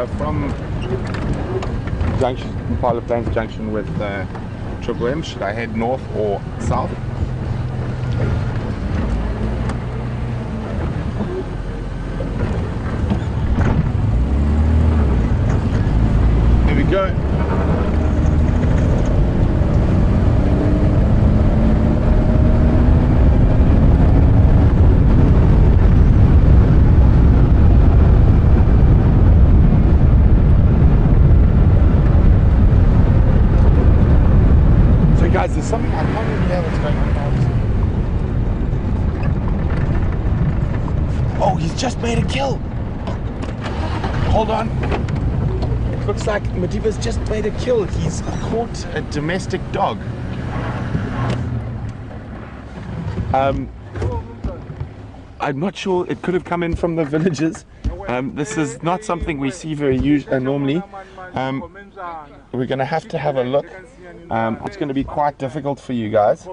from junction, Impala Plains junction with Triple M, should I head north or south? Here we go. Guys, there's something I can't really hear what's going on. Oh, he's just made a kill. Hold on. It looks like Madiba's just made a kill. He's caught a domestic dog. I'm not sure. It could have come in from the villages. This is not something we see very normally. We're going to have a look. It's going to be quite difficult for you guys.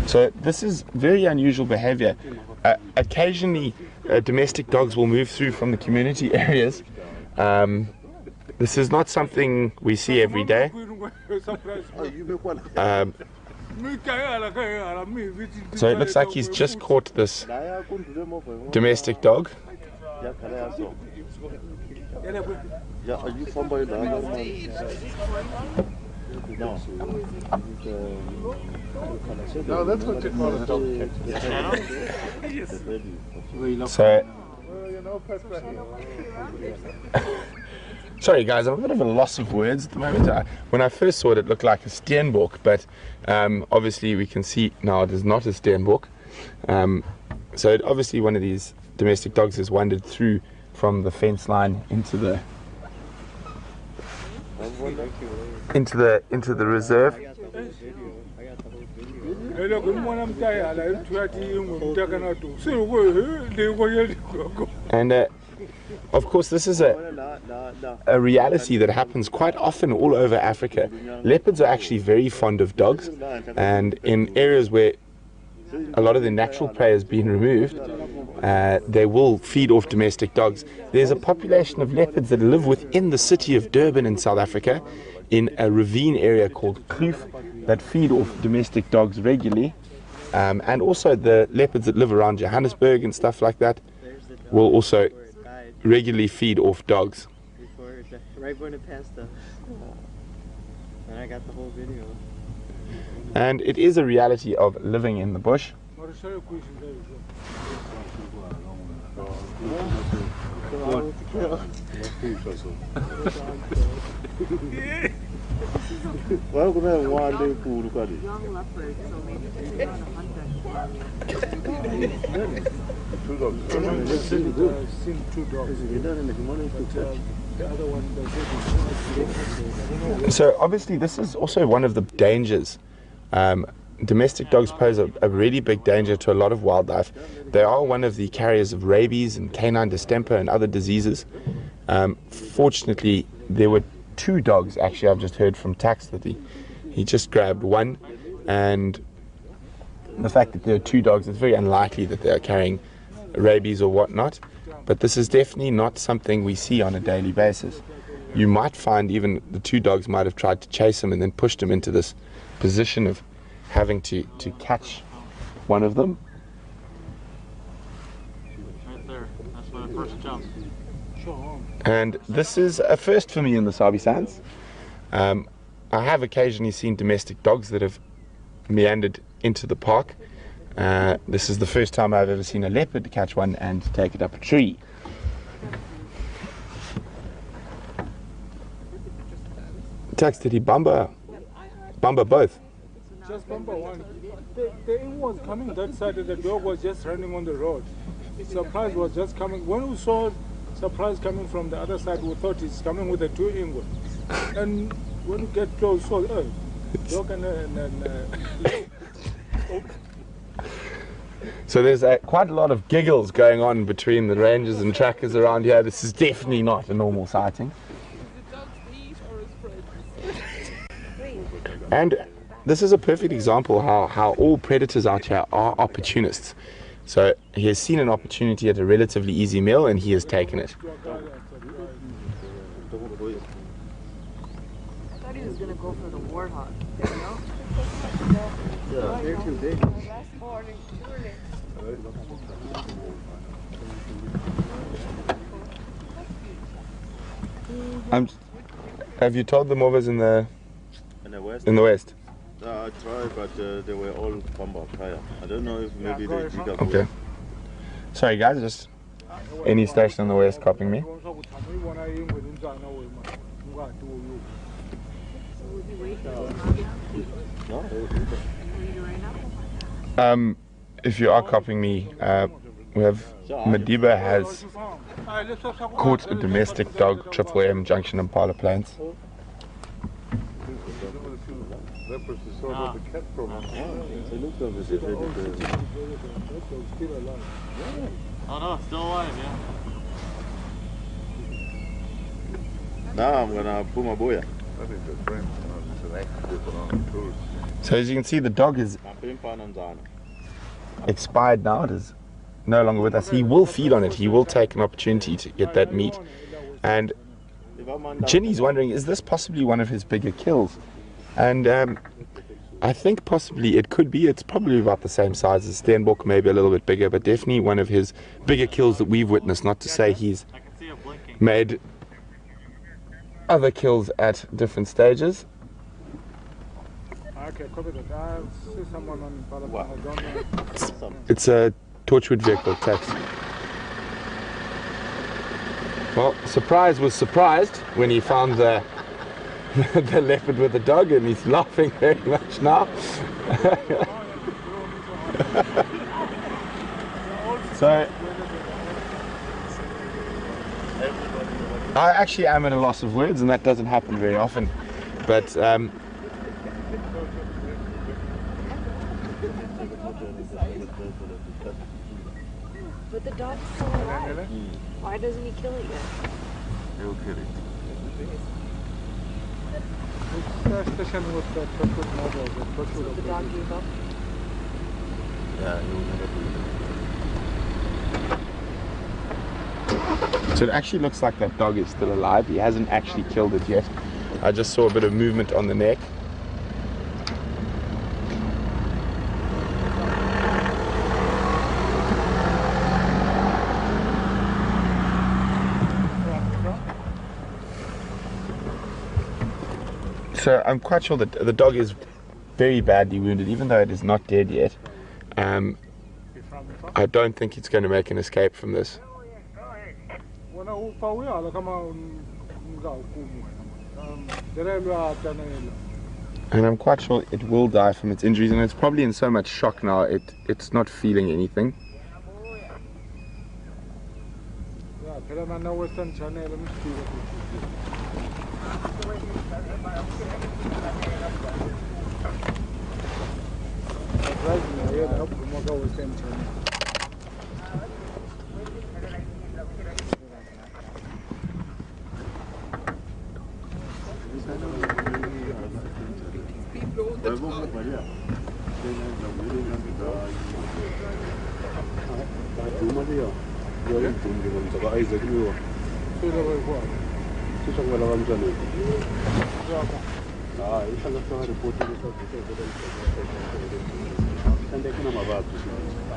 So this is very unusual behavior. Occasionally domestic dogs will move through from the community areas. This is not something we see every day. So it looks like he's just caught this domestic dog. No, that's what you call a dog catch. So, sorry guys, I'm a bit of a loss of words at the moment. When I first saw it, it looked like a steenbok, but obviously we can see now it is not a steenbok. So obviously one of these domestic dogs has wandered through from the fence line into the reserve. And of course, this is a reality that happens quite often all over Africa. Leopards are actually very fond of dogs, and in areas where a lot of the natural prey has been removed, they will feed off domestic dogs. There's a population of leopards that live within the city of Durban in South Africa, in a ravine area called Kloof, that feed off domestic dogs regularly. And also the leopards that live around Johannesburg and stuff like that will also regularly feed off dogs. Right when it passed us, and I got the whole video. And it is a reality of living in the bush. So obviously this is also one of the dangers. Domestic dogs pose a really big danger to a lot of wildlife. They are one of the carriers of rabies and canine distemper and other diseases. Fortunately, there were 2 dogs. Actually, I've just heard from Tax that he just grabbed one, and the fact that there are 2 dogs, it's very unlikely that they are carrying rabies or whatnot. But this is definitely not something we see on a daily basis. You might find even the 2 dogs might have tried to chase him and then pushed him into this position of having to catch one of them. Right there, that's when it first jumps. And this is a first for me in the Sabi Sands. I have occasionally seen domestic dogs that have meandered into the park. This is the first time I've ever seen a leopard catch one and take it up a tree. Tax, did he bumper both? Just bumper one. The inn was coming that side and the dog was just running on the road. Surprise was just coming. When we saw Surprise coming from the other side, we thought he's coming with the 2 Ingwe. And when we get close, so dog and So there's quite a lot of giggles going on between the rangers and trackers around here. This is definitely not a normal sighting. And this is a perfect example how all predators out here are opportunists. So he has seen an opportunity at a relatively easy meal and he has taken it. I thought he was gonna go for the warthog, you know? Yeah, they're too big. Have you told them others in the West? in the west? I tried, but they were all bumper tire. I don't know if maybe they dig up. Okay. Sorry guys, just any station in the west copying me. So would you wait for his mom now? No, Wait right now? If you are copying me, we have Madiba has caught a domestic dog, Triple M Junction Impala Plains. Oh no, it's still alive, yeah. now I'm gonna put my boya. So as you can see, the dog is expired now. It is no longer with us. He will feed on it. He will take an opportunity to get that meat. And Ginny's wondering, is this possibly one of his bigger kills? And I think possibly it could be. It's probably about the same size as Steenbok, maybe a little bit bigger, but definitely one of his bigger kills that we've witnessed. Not to say he's I can see it blinking. made other kills at different stages. Okay, copy that. I see someone on Palapine. I don't know. It's a Torchwood vehicle taxi. Well, Surprise was surprised when he found the the leopard with the dog, and he's laughing very much now. So I actually am at a loss of words, and that doesn't happen very often. But But the dog's still alive. Why doesn't he kill it yet? He'll kill it. Which station was the Torchwood model? The Torchwood The dog gave up. Yeah, he'll never do it. so it actually looks like that dog is still alive. He hasn't actually killed it yet. I just saw a bit of movement on the neck. So I'm quite sure that the dog is very badly wounded, even though it is not dead yet. I don't think it's going to make an escape from this. And I'm quite sure it will die from its injuries, and it's probably in so much shock now, it's not feeling anything.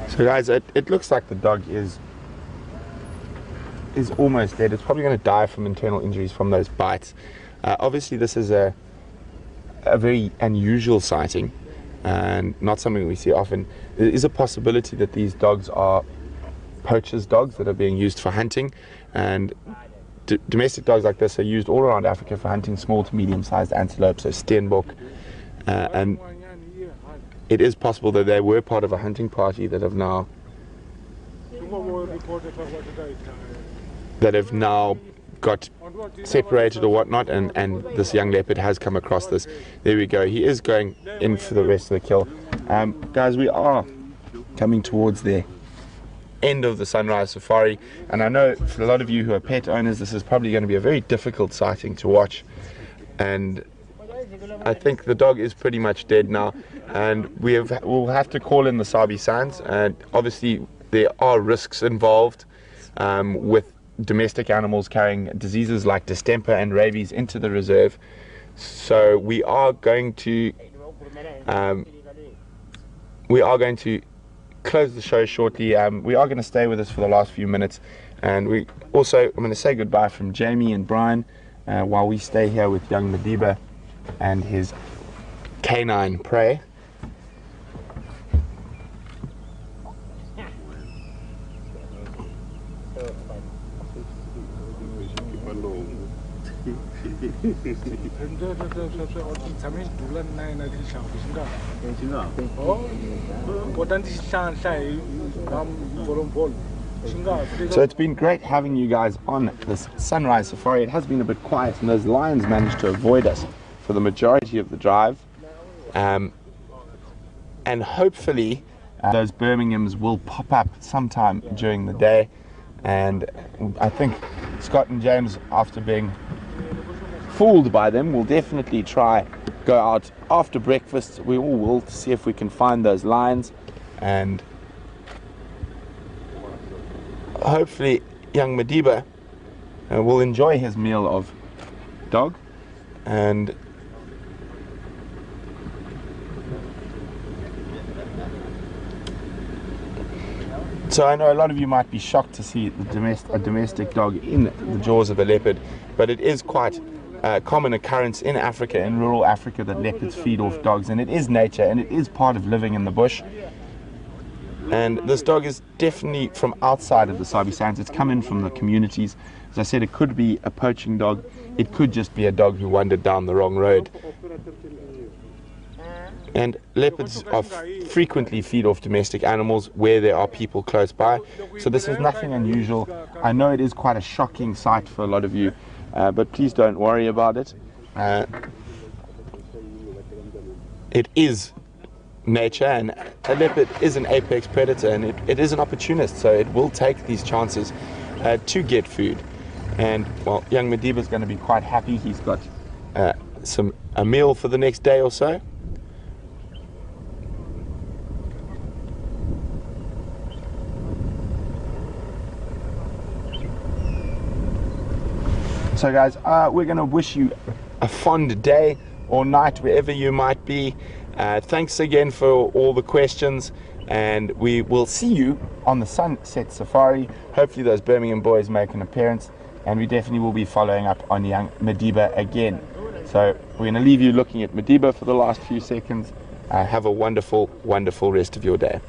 So guys, it looks like the dog is almost dead. It's probably going to die from internal injuries from those bites. Obviously this is a very unusual sighting and not something we see often. There is a possibility that these dogs are poachers' dogs that are being used for hunting, and domestic dogs like this are used all around Africa for hunting small to medium-sized antelope, so Steenbok, and it is possible that they were part of a hunting party that have now got separated or whatnot, and this young leopard has come across this. There we go. He is going in for the rest of the kill. Guys, we are coming towards the end of the sunrise safari, and I know for a lot of you who are pet owners, this is probably going to be a very difficult sighting to watch, and I think the dog is pretty much dead now, and we'll have to call in the Sabi signs. And obviously there are risks involved with domestic animals carrying diseases like distemper and rabies into the reserve. So we are going to close the show shortly. We are going to stay with us for the last few minutes, and I'm going to say goodbye from Jamie and Brian while we stay here with young Madiba and his canine prey. So it's been great having you guys on this sunrise safari. It has been a bit quiet, and those lions managed to avoid us for the majority of the drive. And hopefully those Birminghams will pop up sometime during the day. And I think Scott and James, after being fooled by them, will definitely try go out after breakfast. We all will, to see if we can find those lions, and hopefully young Madiba will enjoy his meal of dog. And so I know a lot of you might be shocked to see a domestic dog in the jaws of a leopard, but it is quite a common occurrence in Africa, in rural Africa, that leopards feed off dogs, and it is nature, and it is part of living in the bush. And this dog is definitely from outside of the Sabi Sands. It's come in from the communities. As I said, it could be a poaching dog. It could just be a dog who wandered down the wrong road. And leopards frequently feed off domestic animals where there are people close by. So this is nothing unusual. I know it is quite a shocking sight for a lot of you, but please don't worry about it. It is nature, and a leopard is an apex predator, and it is an opportunist, so it will take these chances to get food. And well, young Madiba is going to be quite happy. He's got a meal for the next day or so. So guys, we're going to wish you a fond day or night wherever you might be. Thanks again for all the questions, and we will see you on the sunset safari. Hopefully those Birmingham boys make an appearance, and we definitely will be following up on young Madiba again. So we're going to leave you looking at Madiba for the last few seconds. Have a wonderful, wonderful rest of your day.